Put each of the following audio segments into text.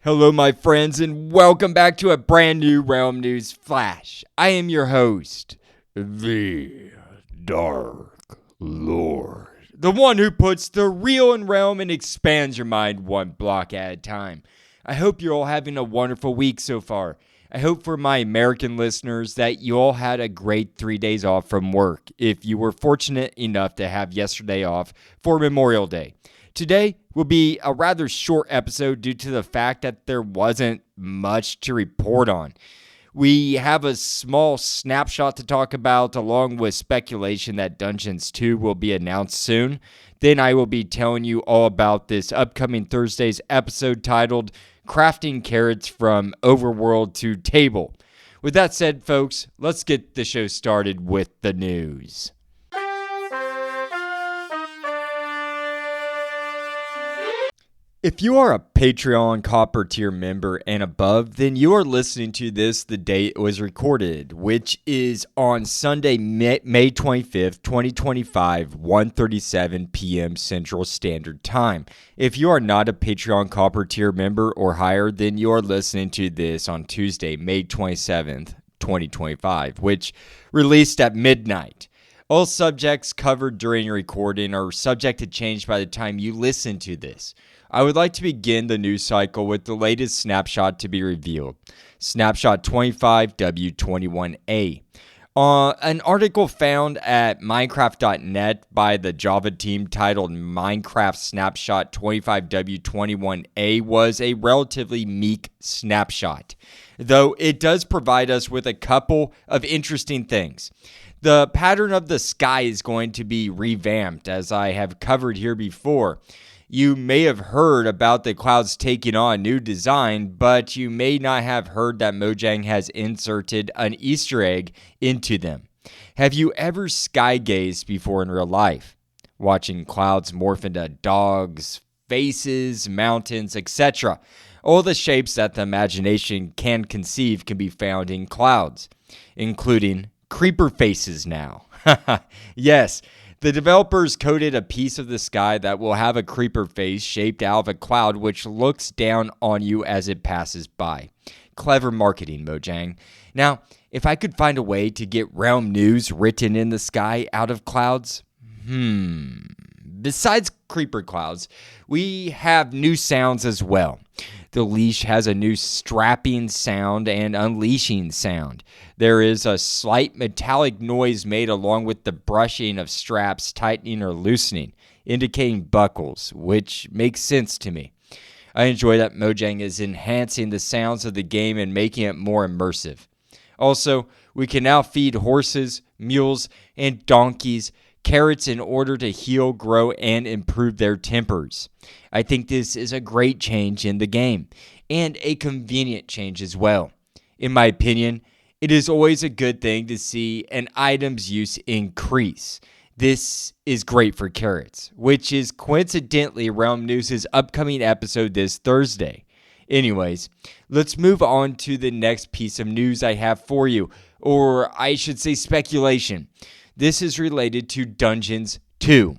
Hello, my friends, and welcome back to a brand new Realm News Flash. I am your host, the Dark Lord, the one who puts the real in Realm and expands your mind one block at a time. I hope you're all having a wonderful week so far. I hope for my American listeners that you all had a great 3 days off from work, if you were fortunate enough to have yesterday off for Memorial Day. Today will be a rather short episode due to the fact that there wasn't much to report on. We have a small snapshot to talk about, along with speculation that Dungeons 2 will be announced soon. Then I will be telling you all about this upcoming Thursday's episode titled Crafting Carrots from Overworld to Table. With that said, folks, let's get the show started with the news. If you are a Patreon Copper Tier member and above, then you are listening to this the day it was recorded, which is on Sunday, May 25th, 2025, 1:37 p.m. Central Standard Time. If you are not a Patreon Copper Tier member or higher, then you are listening to this on Tuesday, May 27th, 2025, which released at midnight. All subjects covered during recording are subject to change by the time you listen to this. I would like to begin the news cycle with the latest snapshot to be revealed. Snapshot 25W21A. An article found at Minecraft.net by the Java team titled Minecraft Snapshot 25W21A was a relatively meek snapshot, though it does provide us with a couple of interesting things. The pattern of the sky is going to be revamped, as I have covered here before. You may have heard about the clouds taking on a new design, but you may not have heard that Mojang has inserted an Easter egg into them. Have you ever sky gazed before in real life? Watching clouds morph into dogs, faces, mountains, etc. All the shapes that the imagination can conceive can be found in clouds, including creeper faces now. Yes. The developers coded a piece of the sky that will have a creeper face shaped out of a cloud which looks down on you as it passes by. Clever marketing, Mojang. Now, if I could find a way to get Realm News written in the sky out of clouds, Besides creeper clouds, we have new sounds as well. The leash has a new strapping sound and unleashing sound. There is a slight metallic noise made along with the brushing of straps tightening or loosening, indicating buckles, which makes sense to me. I enjoy that Mojang is enhancing the sounds of the game and making it more immersive. Also, we can now feed horses, mules, and donkeys carrots in order to heal, grow, and improve their tempers. I think this is a great change in the game, and a convenient change as well. In my opinion, it is always a good thing to see an item's use increase. This is great for carrots, which is coincidentally Realm News' upcoming episode this Thursday. Anyways, let's move on to the next piece of news I have for you, or I should say speculation. This is related to Dungeons 2.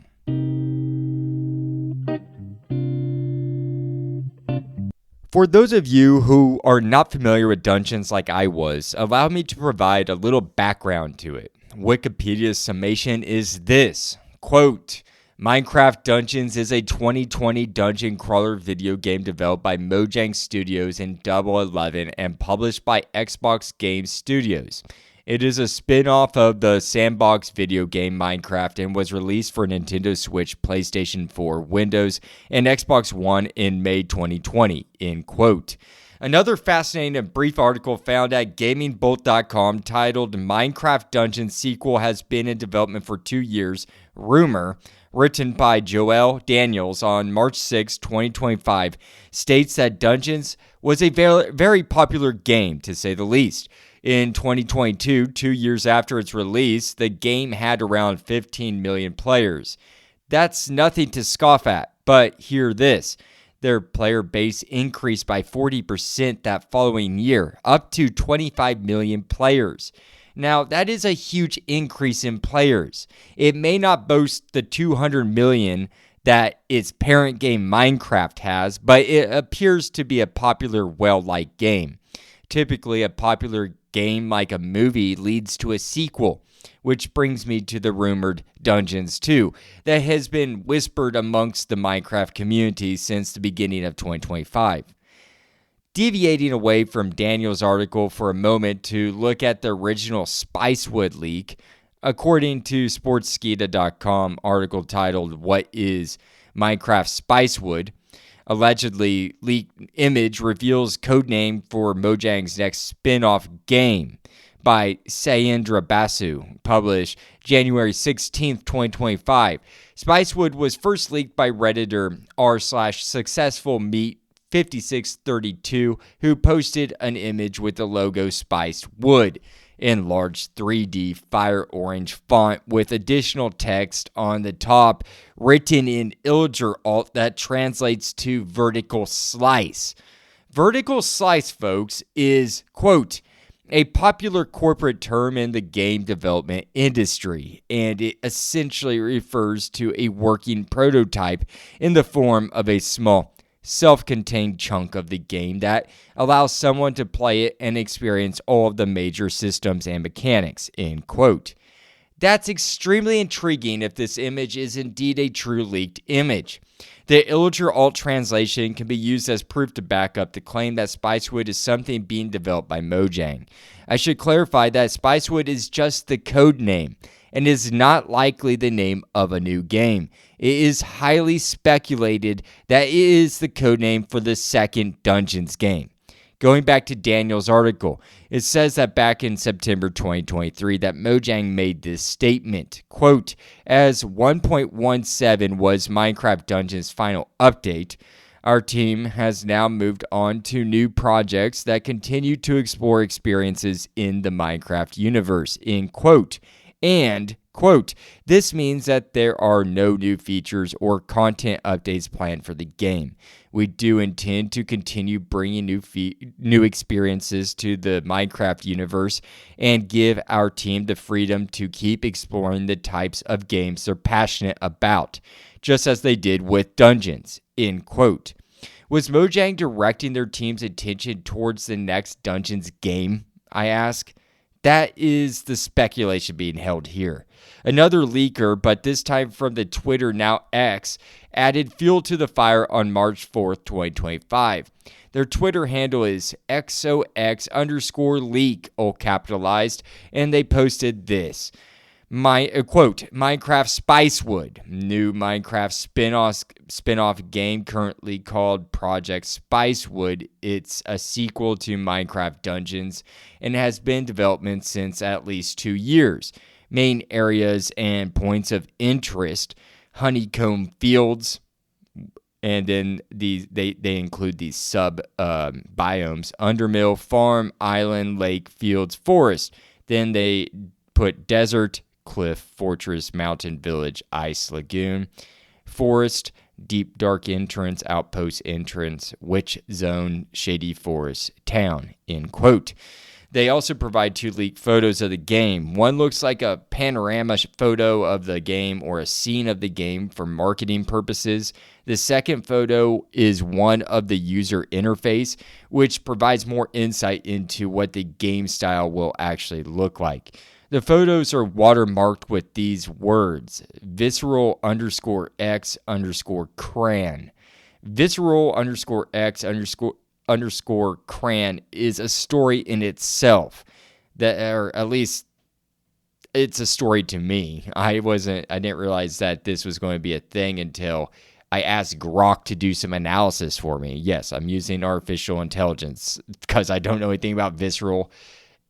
For those of you who are not familiar with Dungeons like I was, allow me to provide a little background to it. Wikipedia's summation is this, quote, Minecraft Dungeons is a 2020 dungeon crawler video game developed by Mojang Studios in Double 11 and published by Xbox Game Studios. It is a spin-off of the sandbox video game Minecraft and was released for Nintendo Switch, PlayStation 4, Windows, and Xbox One in May 2020, end quote. Another fascinating and brief article found at GamingBolt.com titled Minecraft Dungeons Sequel has been in development for 2 years, Rumour, written by Joelle Daniels on March 6, 2025, states that Dungeons was a very popular game, to say the least. In 2022, 2 years after its release, the game had around 15 million players. That's nothing to scoff at, but hear this. Their player base increased by 40% that following year, up to 25 million players. Now, that is a huge increase in players. It may not boast the 200 million that its parent game Minecraft has, but it appears to be a popular, well-liked game. Typically, a popular game like a movie leads to a sequel, which brings me to the rumored Dungeons 2 that has been whispered amongst the Minecraft community since the beginning of 2025. Deviating away from Daniel's article for a moment to look at the original Spicewood leak, according to Sportskeeda.com article titled "What is Minecraft Spicewood?", allegedly leaked image reveals codename for Mojang's next spin-off game by Sayendra Basu, published January 16, 2025. Spicewood was first leaked by Redditor r/successfulmeat5632, who posted an image with the logo Spiced Wood in large 3D fire orange font with additional text on the top written in Illager alt that translates to vertical slice. Vertical slice, folks, is, quote, a popular corporate term in the game development industry, and it essentially refers to a working prototype in the form of a small self-contained chunk of the game that allows someone to play it and experience all of the major systems and mechanics, end quote. That's extremely intriguing if this image is indeed a true leaked image. The Illager alt translation can be used as proof to back up the claim that Spicewood is something being developed by Mojang. I should clarify that Spicewood is just the code name and is not likely the name of a new game. It is highly speculated that it is the codename for the second Dungeons game. Going back to Daniel's article, it says that back in September 2023 that Mojang made this statement, quote, as 1.17 was Minecraft Dungeons' final update, our team has now moved on to new projects that continue to explore experiences in the Minecraft universe, end quote. And, quote, this means that there are no new features or content updates planned for the game. We do intend to continue bringing new experiences to the Minecraft universe and give our team the freedom to keep exploring the types of games they're passionate about, just as they did with Dungeons, end quote. Was Mojang directing their team's attention towards the next Dungeons game, I ask? That is the speculation being held here. Another leaker, but this time from the Twitter, now X, added fuel to the fire on March 4th, 2025. Their Twitter handle is XOX_leak, all capitalized, and they posted this. Quote, Minecraft Spicewood, new Minecraft spin-off game currently called Project Spicewood. It's a sequel to Minecraft Dungeons and has been in development since at least 2 years. Main areas and points of interest, honeycomb fields, and then they include these sub biomes, undermill, farm, island, lake, fields, forest. Then they put desert, cliff, fortress, mountain, village, ice, lagoon, forest, deep dark entrance, outpost entrance, witch zone, shady forest, town, end quote. They also provide 2 leaked photos of the game. One looks like a panorama photo of the game or a scene of the game for marketing purposes. The second photo is one of the user interface, which provides more insight into what the game style will actually look like. The photos are watermarked with these words, visceral_x_cran. Visceral_x_cran is a story in itself. Or at least it's a story to me. I didn't realize that this was going to be a thing until I asked Grok to do some analysis for me. Yes, I'm using artificial intelligence because I don't know anything about visceral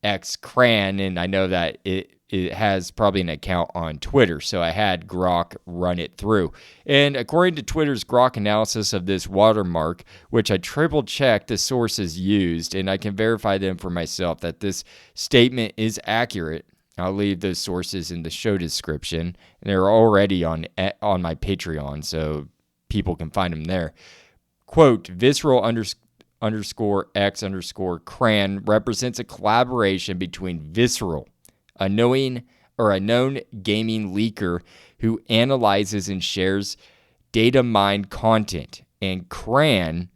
X Cran, and I know that it has probably an account on Twitter, so I had Grok run it through. And according to Twitter's Grok analysis of this watermark, which I triple-checked the sources used, and I can verify them for myself that this statement is accurate. I'll leave those sources in the show description, and they're already on my Patreon, so people can find them there. Quote, visceral_x_cran represents a collaboration between Visceral, a known gaming leaker who analyzes and shares data mined content, and Cran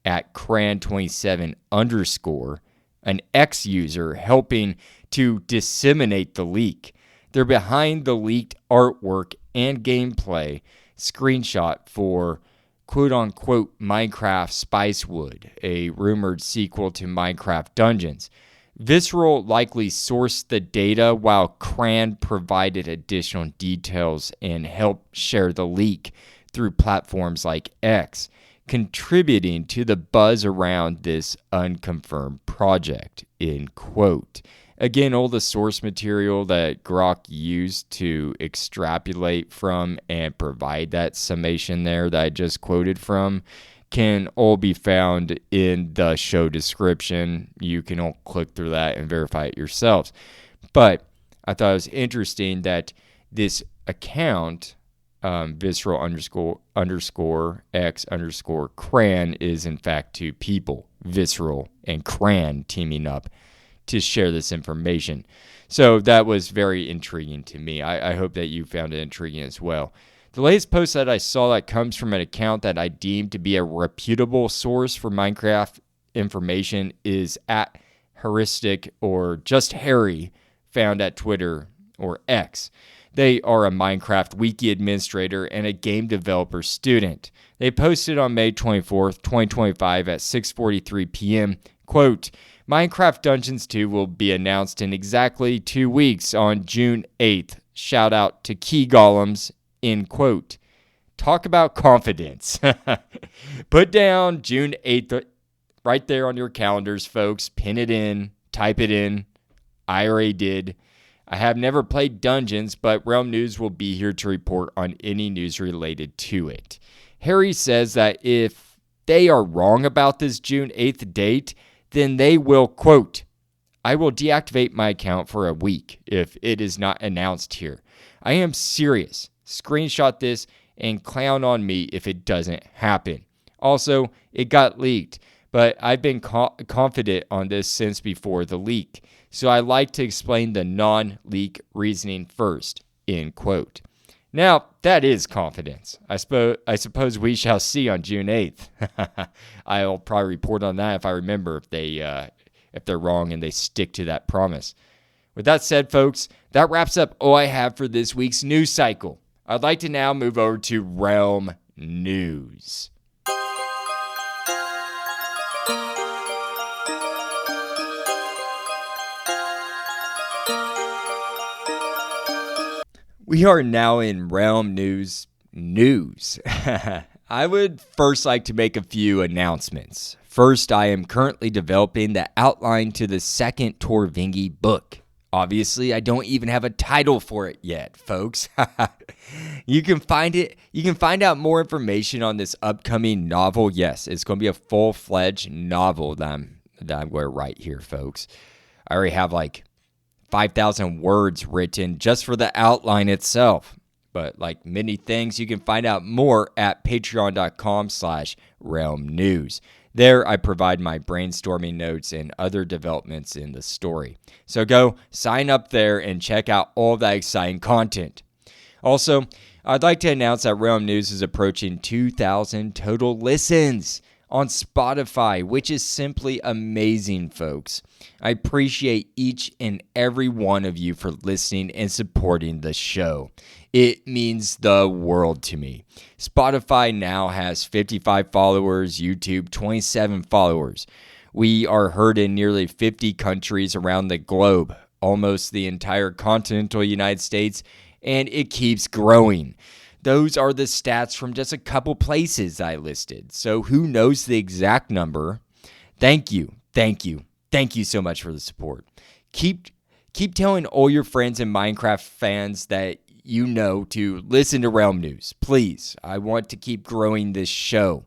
at Cran27 _ an X user helping to disseminate the leak. They're behind the leaked artwork and gameplay screenshot for quote-unquote Minecraft Spicewood, a rumored sequel to Minecraft Dungeons. Visceral likely sourced the data while Cran provided additional details and helped share the leak through platforms like X, contributing to the buzz around this unconfirmed project, end quote. Again, all the source material that Grok used to extrapolate from and provide that summation there that I just quoted from can all be found in the show description. You can all click through that and verify it yourselves. But I thought it was interesting that this account, visceral _ X _ Cran, is in fact two people, Visceral and Cran, teaming up to share this information. So that was very intriguing to me. I hope that you found it intriguing as well. The latest post that I saw that comes from an account that I deem to be a reputable source for Minecraft information is at Heuristic or Just Harry, found at Twitter or X. They are a Minecraft wiki administrator and a game developer student. They posted on May 24th, 2025 at 6:43 p.m., quote, Minecraft Dungeons 2 will be announced in exactly 2 weeks on June 8th. Shout out to Key Golems, end quote. Talk about confidence. Put down June 8th right there on your calendars, folks. Pin it in, type it in. I already did. I have never played Dungeons, but Realm News will be here to report on any news related to it. Harry says that if they are wrong about this June 8th date, then they will, quote, I will deactivate my account for a week if it is not announced here. I am serious. Screenshot this and clown on me if it doesn't happen. Also, it got leaked, but I've been confident on this since before the leak. So I like to explain the non-leak reasoning first, end quote. Now, that is confidence. I suppose we shall see on June 8th. I'll probably report on that if I remember if they're wrong and they stick to that promise. With that said, folks, that wraps up all I have for this week's news cycle. I'd like to now move over to Realm News. We are now in Realm News. I would first like to make a few announcements. First, I am currently developing the outline to the second Torvingi book. Obviously, I don't even have a title for it yet, folks. You can find out more information on this upcoming novel. Yes, it's going to be a full-fledged novel that I'm going to write here, folks. I already have like 5,000 words written just for the outline itself. But like many things, you can find out more at patreon.com/realmnews. There, I provide my brainstorming notes and other developments in the story. So go sign up there and check out all that exciting content. Also, I'd like to announce that Realm News is approaching 2,000 total listens on Spotify, which is simply amazing, folks. I appreciate each and every one of you for listening and supporting the show. It means the world to me. Spotify now has 55 followers, YouTube 27 followers. We are heard in nearly 50 countries around the globe, almost the entire continental United States, and it keeps growing. Those are the stats from just a couple places I listed. So who knows the exact number? Thank you so much for the support. Keep telling all your friends and Minecraft fans that you know to listen to Realm News. Please, I want to keep growing this show.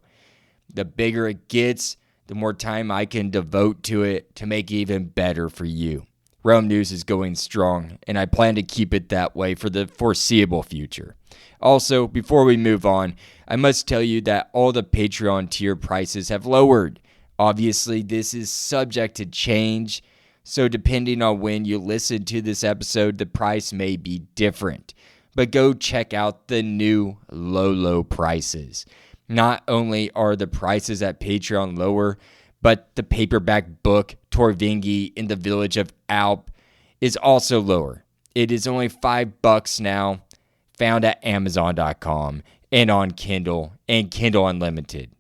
The bigger it gets, the more time I can devote to it to make it even better for you. Realm News is going strong, and I plan to keep it that way for the foreseeable future. Also, before we move on, I must tell you that all the Patreon tier prices have lowered. Obviously, this is subject to change, so depending on when you listen to this episode, the price may be different. but go check out the new low prices. Not only are the prices at Patreon lower, but the paperback book Torvingi in the Village of Alp is also lower. It is only $5 now, found at Amazon.com and on Kindle and Kindle Unlimited.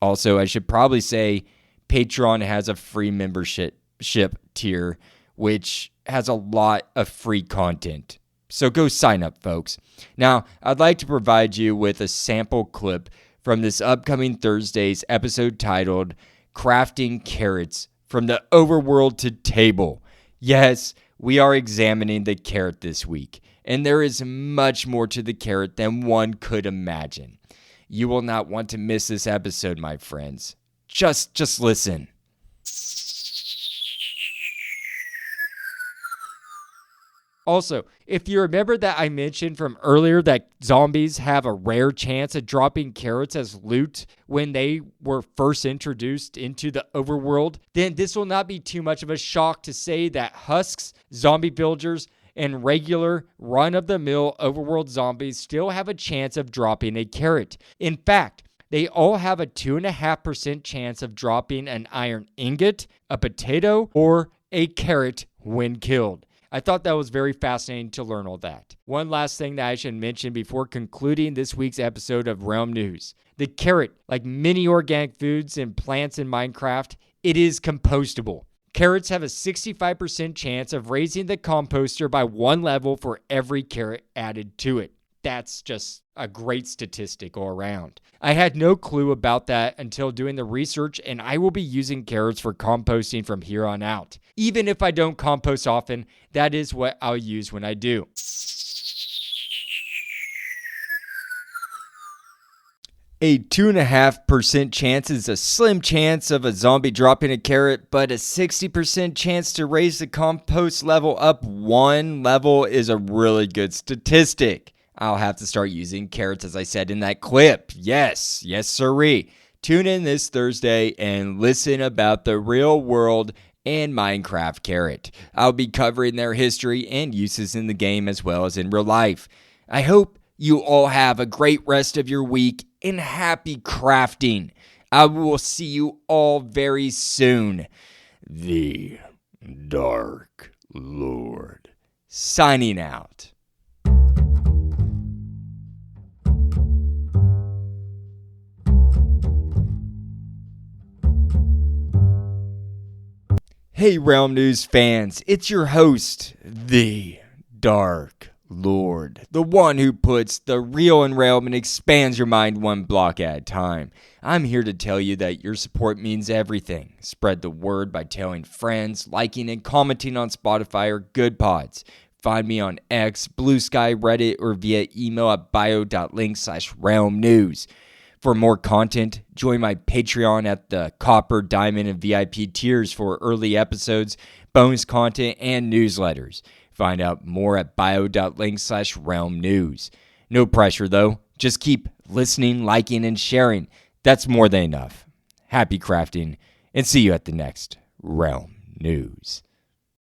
Also, I should probably say Patreon has a free membership tier, which has a lot of free content. So go sign up, folks. Now, I'd like to provide you with a sample clip from this upcoming Thursday's episode titled Crafting Carrots from the Overworld to Table. Yes, we are examining the carrot this week, and there is much more to the carrot than one could imagine. You will not want to miss this episode, my friends. Just listen. Also, if you remember that I mentioned from earlier that zombies have a rare chance of dropping carrots as loot when they were first introduced into the overworld, then this will not be too much of a shock to say that husks, zombie villagers, and regular run-of-the-mill overworld zombies still have a chance of dropping a carrot. In fact, they all have a 2.5% chance of dropping an iron ingot, a potato, or a carrot when killed. I thought that was very fascinating to learn all that. One last thing that I should mention before concluding this week's episode of Realm News. The carrot, like many organic foods and plants in Minecraft, it is compostable. Carrots have a 65% chance of raising the composter by 1 level for every carrot added to it. That's just a great statistic all around. I had no clue about that until doing the research, and I will be using carrots for composting from here on out. Even if I don't compost often, that is what I'll use when I do. A 2.5% chance is a slim chance of a zombie dropping a carrot, but a 60% chance to raise the compost level up 1 level is a really good statistic. I'll have to start using carrots as I said in that clip. Yes sirree. Tune in this Thursday and listen about the real world and Minecraft carrot. I'll be covering their history and uses in the game as well as in real life. I hope you all have a great rest of your week and happy crafting. I will see you all very soon. The Dark Lord signing out. Hey Realm News fans, it's your host, the Dark Lord, the one who puts the real in Realm and expands your mind 1 block at a time. I'm here to tell you that your support means everything. Spread the word by telling friends, liking and commenting on Spotify or Good Pods. Find me on X, Blue Sky, Reddit, or via email at bio.link/Realm News. For more content, join my Patreon at the Copper, Diamond, and VIP tiers for early episodes, bonus content, and newsletters. Find out more at bio.link/Realm News. No pressure though, just keep listening, liking, and sharing. That's more than enough. Happy crafting, and see you at the next Realm News.